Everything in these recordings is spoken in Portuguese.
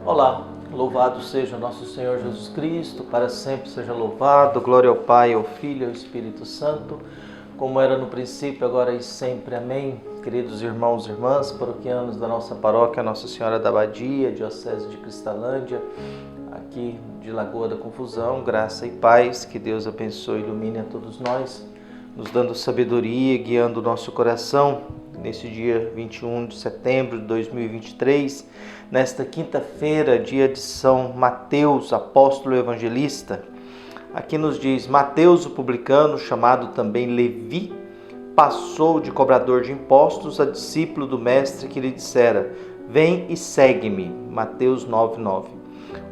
Olá, louvado seja o nosso Senhor Jesus Cristo, para sempre seja louvado, glória ao Pai, ao Filho e ao Espírito Santo, como era no princípio, agora e sempre. Amém. Queridos irmãos e irmãs, paroquianos da nossa paróquia Nossa Senhora da Abadia, Diocese de Cristalândia, aqui de Lagoa da Confusão, graça e paz, que Deus abençoe e ilumine a todos nós, nos dando sabedoria e guiando o nosso coração, nesse dia 21 de setembro de 2023, nesta quinta-feira, dia de São Mateus, apóstolo evangelista. Aqui nos diz: Mateus, o publicano, chamado também Levi, passou de cobrador de impostos a discípulo do mestre que lhe dissera: vem e segue-me. Mateus 9:9.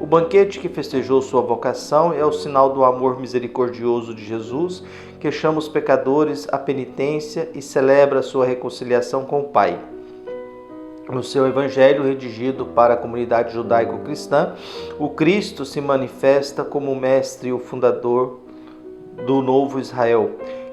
O banquete que festejou sua vocação é o sinal do amor misericordioso de Jesus, que chama os pecadores à penitência e celebra a sua reconciliação com o Pai. No seu evangelho redigido para a comunidade judaico-cristã, o Cristo se manifesta como o mestre e o fundador do novo Israel,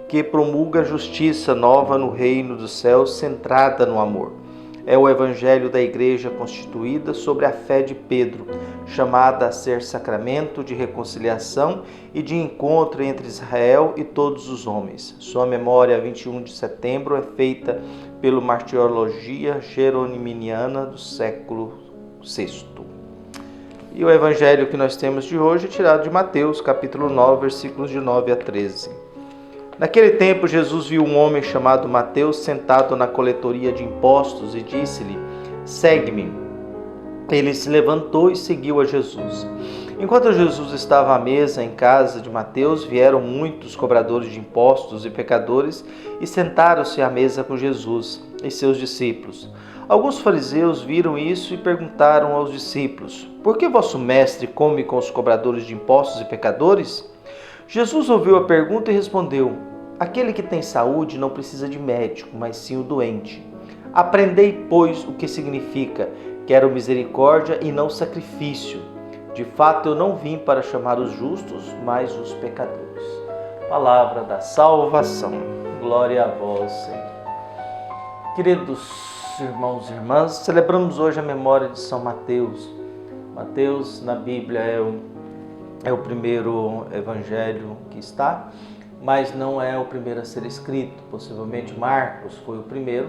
que promulga a justiça nova no reino dos céus, centrada no amor. É o evangelho da igreja constituída sobre a fé de Pedro, chamada a ser sacramento de reconciliação e de encontro entre Israel e todos os homens. Sua memória, 21 de setembro, é feita pela martirologia jeroniminiana do século VI. E o evangelho que nós temos de hoje é tirado de Mateus, capítulo 9, versículos de 9 a 13. Naquele tempo, Jesus viu um homem chamado Mateus sentado na coletoria de impostos e disse-lhe: segue-me. Ele se levantou e seguiu a Jesus. Enquanto Jesus estava à mesa em casa de Mateus, vieram muitos cobradores de impostos e pecadores e sentaram-se à mesa com Jesus e seus discípulos. Alguns fariseus viram isso e perguntaram aos discípulos: por que vosso mestre come com os cobradores de impostos e pecadores? Jesus ouviu a pergunta e respondeu: aquele que tem saúde não precisa de médico, mas sim o doente. Aprendei, pois, o que significa: quero misericórdia e não sacrifício. De fato, eu não vim para chamar os justos, mas os pecadores. Palavra da salvação. Glória a vós, Senhor. Queridos irmãos e irmãs, celebramos hoje a memória de São Mateus. Mateus, na Bíblia, é o primeiro evangelho que está, mas não é o primeiro a ser escrito. Possivelmente Marcos foi o primeiro,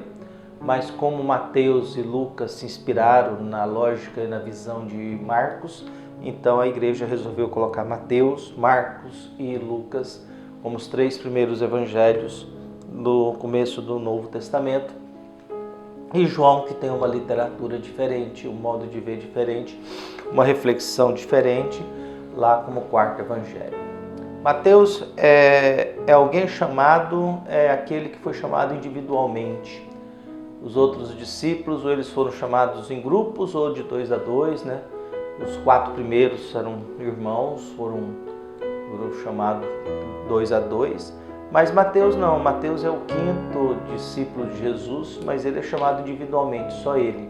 mas como Mateus e Lucas se inspiraram na lógica e na visão de Marcos, então a igreja resolveu colocar Mateus, Marcos e Lucas como os três primeiros evangelhos no começo do Novo Testamento. E João, que tem uma literatura diferente, um modo de ver diferente, uma reflexão diferente, lá como quarto evangelho. Mateus é alguém chamado, é aquele que foi chamado individualmente. Os outros discípulos, ou eles foram chamados em grupos, ou de 2 a 2, né? Os 4 primeiros eram irmãos, foram chamados 2 a 2. Mas Mateus não, Mateus é o 5º discípulo de Jesus, mas ele é chamado individualmente, só ele.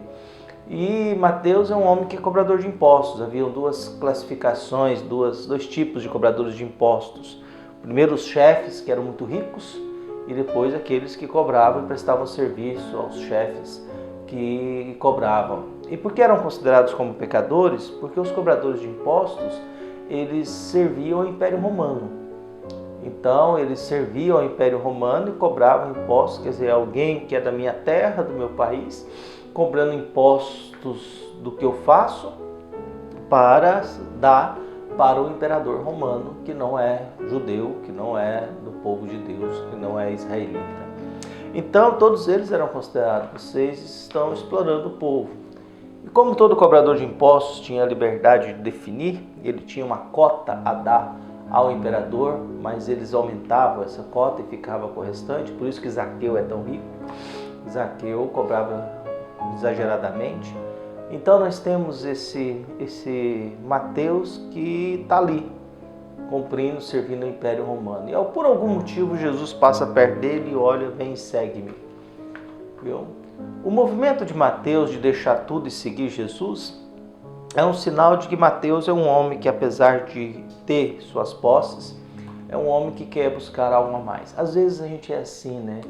E Mateus é um homem que é cobrador de impostos. Haviam duas classificações, dois tipos de cobradores de impostos. Primeiro, os chefes, que eram muito ricos, e depois aqueles que cobravam e prestavam serviço aos chefes que cobravam. E por que eram considerados como pecadores? Porque os cobradores de impostos, eles serviam ao Império Romano. Então, eles serviam ao Império Romano e cobravam impostos, quer dizer, alguém que é da minha terra, do meu país, cobrando impostos do que eu faço para dar para o imperador romano, que não é judeu, que não é do povo de Deus, que não é israelita. Então, todos eles eram considerados: vocês estão explorando o povo. E como todo cobrador de impostos tinha a liberdade de definir, ele tinha uma cota a dar ao imperador, mas eles aumentavam essa cota e ficava com o restante. Por isso que Zaqueu é tão rico. Zaqueu cobrava exageradamente. Então nós temos esse Mateus que está ali, cumprindo, servindo o Império Romano. E por algum motivo Jesus passa perto dele e olha: vem e segue-me. Viu? O movimento de Mateus de deixar tudo e seguir Jesus é um sinal de que Mateus é um homem que, apesar de ter suas posses, é um homem que quer buscar algo a mais. Às vezes a gente é assim, né?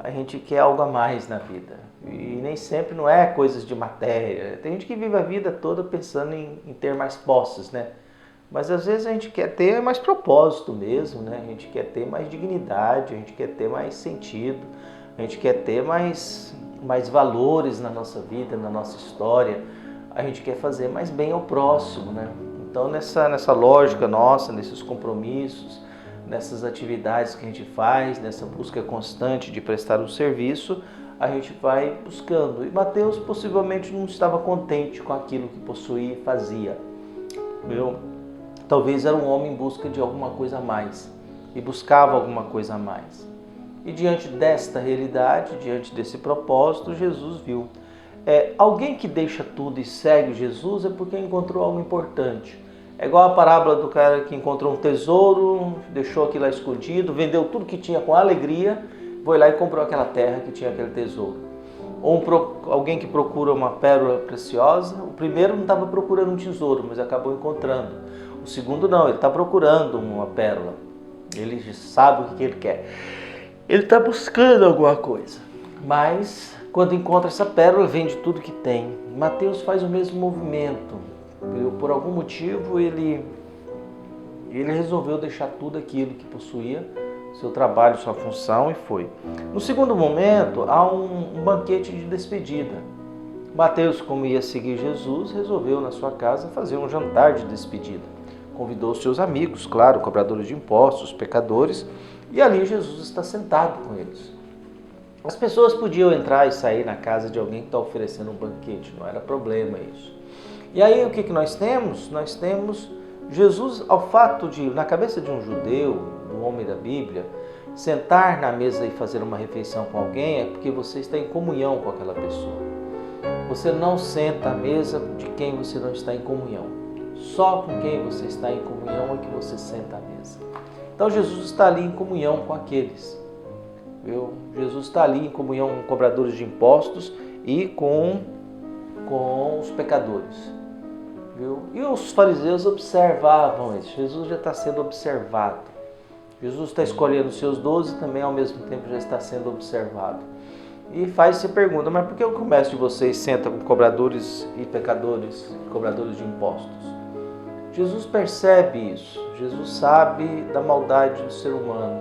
a gente quer algo a mais na vida. E nem sempre não é coisas de matéria. Tem gente que vive a vida toda pensando em ter mais posses, né? Mas às vezes a gente quer ter mais propósito mesmo, né? A gente quer ter mais dignidade, a gente quer ter mais sentido, a gente quer ter mais valores na nossa vida, na nossa história. A gente quer fazer mais bem ao próximo, né? Então nessa lógica nossa, nesses compromissos, nessas atividades que a gente faz, nessa busca constante de prestar um serviço, a gente vai buscando. E Mateus possivelmente não estava contente com aquilo que possuía e fazia. Talvez era um homem em busca de alguma coisa a mais e buscava alguma coisa a mais. E diante desta realidade, diante desse propósito, Jesus viu. Alguém que deixa tudo e segue Jesus é porque encontrou algo importante. É igual a parábola do cara que encontrou um tesouro, deixou aquilo lá escondido, vendeu tudo que tinha com alegria, foi lá e comprou aquela terra que tinha aquele tesouro. Ou alguém que procura uma pérola preciosa, o primeiro não estava procurando um tesouro, mas acabou encontrando. O segundo não, ele está procurando uma pérola. Ele sabe o que ele quer. Ele está buscando alguma coisa. Mas quando encontra essa pérola, vende tudo que tem. Mateus faz o mesmo movimento. Por algum motivo ele resolveu deixar tudo aquilo que possuía, seu trabalho, sua função, e foi. No segundo momento, há um banquete de despedida. Mateus, como ia seguir Jesus, resolveu na sua casa fazer um jantar de despedida. Convidou seus amigos, claro, cobradores de impostos, pecadores, e ali Jesus está sentado com eles. As pessoas podiam entrar e sair na casa de alguém que está oferecendo um banquete, não era problema isso. E aí o que nós temos? Nós temos Jesus, ao fato de, na cabeça de um judeu, do homem da Bíblia, sentar na mesa e fazer uma refeição com alguém é porque você está em comunhão com aquela pessoa. Você não senta à mesa de quem você não está em comunhão. Só com quem você está em comunhão é que você senta à mesa. Então Jesus está ali em comunhão com aqueles. Jesus está ali em comunhão com cobradores de impostos e com os pecadores. E os fariseus observavam isso. Jesus já está sendo observado. Jesus está escolhendo os seus 12 e também ao mesmo tempo já está sendo observado. E faz-se a pergunta, mas por que o comércio de vocês senta com cobradores e pecadores, cobradores de impostos? Jesus percebe isso. Jesus sabe da maldade do ser humano.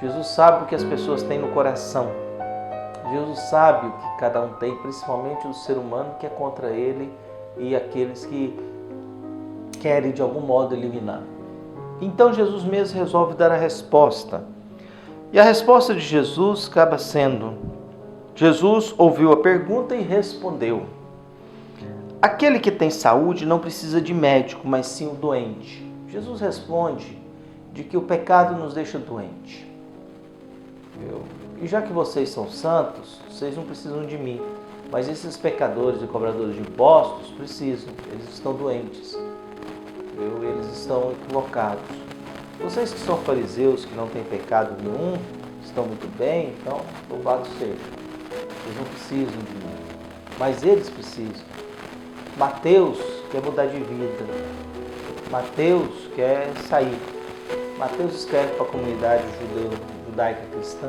Jesus sabe o que as pessoas têm no coração. Jesus sabe o que cada um tem, principalmente o ser humano que é contra ele e aqueles que querem de algum modo eliminar. Então Jesus mesmo resolve dar a resposta. E a resposta de Jesus acaba sendo: Jesus ouviu a pergunta e respondeu: aquele que tem saúde não precisa de médico, mas sim o doente. Jesus responde de que o pecado nos deixa doente. E já que vocês são santos, vocês não precisam de mim. Mas esses pecadores e cobradores de impostos precisam, eles estão doentes, eles estão equivocados. Vocês que são fariseus, que não têm pecado nenhum, estão muito bem, então louvado seja. Eles não precisam de mim, mas eles precisam. Mateus quer mudar de vida, Mateus quer sair. Mateus escreve para a comunidade judaica cristã,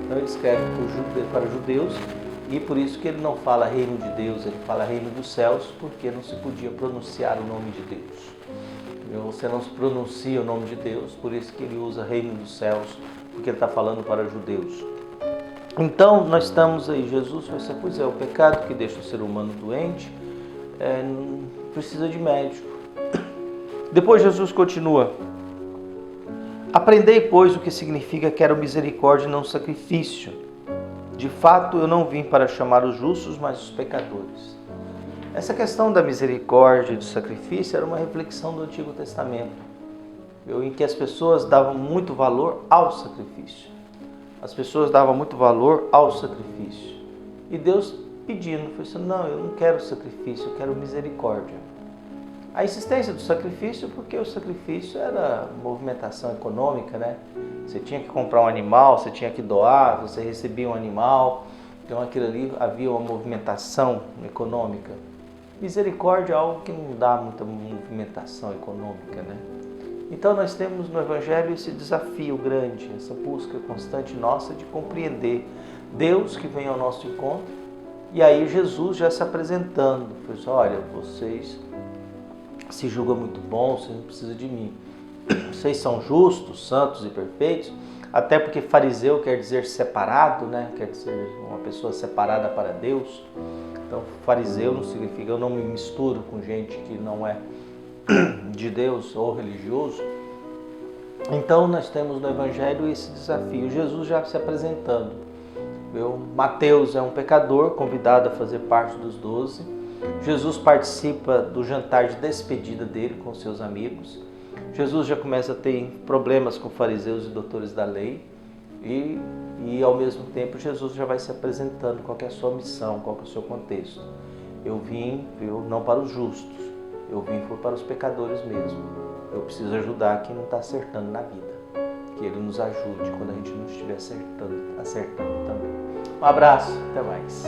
então ele escreve para judeus. E por isso que ele não fala reino de Deus, ele fala reino dos céus, porque não se podia pronunciar o nome de Deus. Você não se pronuncia o nome de Deus, por isso que ele usa reino dos céus, porque ele está falando para judeus. Então nós estamos aí, Jesus vai dizer, pois é, o pecado que deixa o ser humano doente precisa de médico. Depois Jesus continua: aprendei, pois, o que significa quero misericórdia e não sacrifício. De fato, eu não vim para chamar os justos, mas os pecadores. Essa questão da misericórdia e do sacrifício era uma reflexão do Antigo Testamento, em que as pessoas davam muito valor ao sacrifício. As pessoas davam muito valor ao sacrifício. E Deus pedindo, falou assim, não, eu não quero sacrifício, eu quero misericórdia. A insistência do sacrifício, porque o sacrifício era movimentação econômica, né? Você tinha que comprar um animal, você tinha que doar, você recebia um animal. Então aquilo ali havia uma movimentação econômica. Misericórdia é algo que não dá muita movimentação econômica, né? Então nós temos no Evangelho esse desafio grande, essa busca constante nossa de compreender Deus que vem ao nosso encontro, e aí Jesus já se apresentando. Pessoal, olha, vocês se julgam muito bons, vocês não precisam de mim. Vocês são justos, santos e perfeitos, até porque fariseu quer dizer separado, né? Quer dizer uma pessoa separada para Deus. Então, fariseu não significa eu não me misturo com gente que não é de Deus ou religioso. Então, nós temos no Evangelho esse desafio, Jesus já se apresentando. Mateus é um pecador, convidado a fazer parte dos 12. Jesus participa do jantar de despedida dele com seus amigos. Jesus já começa a ter problemas com fariseus e doutores da lei. E ao mesmo tempo, Jesus já vai se apresentando qual que é a sua missão, qual que é o seu contexto. Eu vim, não para os justos, eu vim para os pecadores mesmo. Eu preciso ajudar quem não está acertando na vida. Que Ele nos ajude quando a gente não estiver acertando também. Um abraço, até mais.